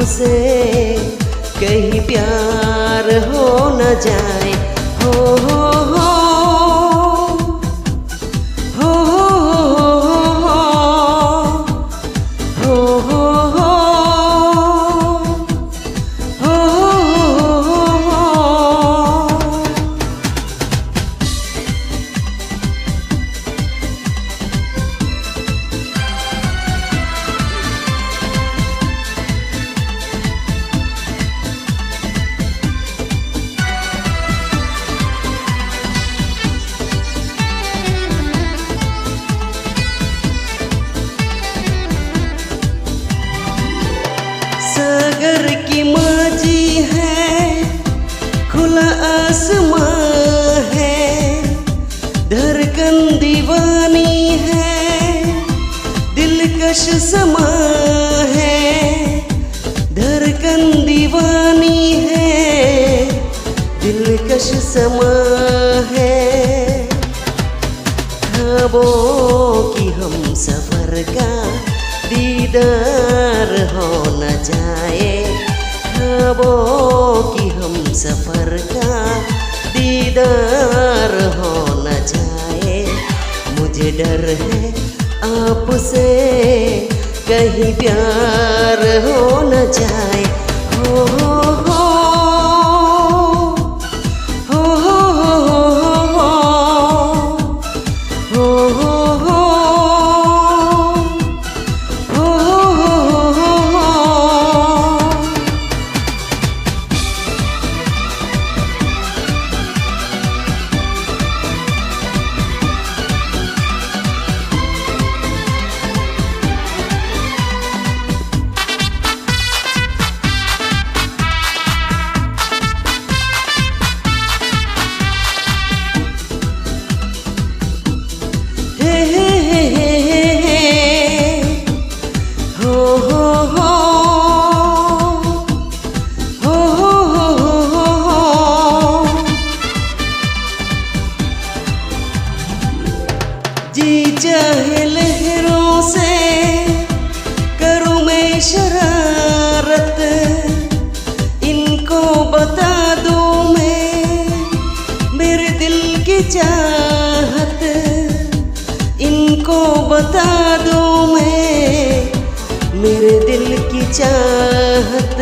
आपसे कहीं प्यार हो न जाए। हो हो हो हो हो हो हो सागर की माझी है, खुला आसमां है, धड़कन दीवानी है, दिलकश समा है, धड़कन दीवानी है, दिलकश समा है। ख्वाबों की हम सफर का दीदार हो न जाए, ख्वाबों की हम सफर का दीदार हो न जाए। मुझे डर है आपसे कहीं प्यार हो न जाए। हो हो हो जी चाहे लहरों से करूं मैं शरारत, इनको बता दूं मैं मेरे दिल की चाहत, इनको बता दूं मैं मेरे दिल की चाहत।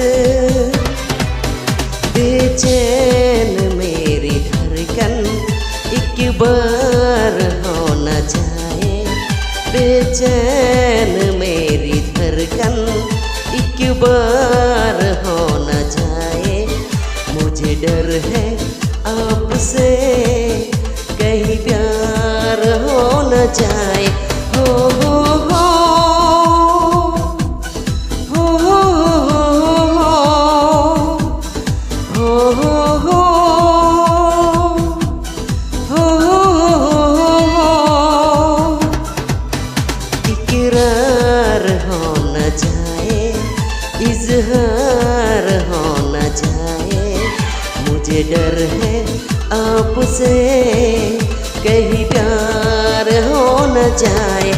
बेचैन मेरी धड़कन एक बार हो न जाए, बेचैन मेरी धड़कन एक बार हो न जाए। मुझे डर है आपसे कहीं प्यार हो न जाए। हो हो हो इकरार हो न जाए, इजहार हो न जाए। मुझे डर है आपसे कहीं प्यार हो न जाए।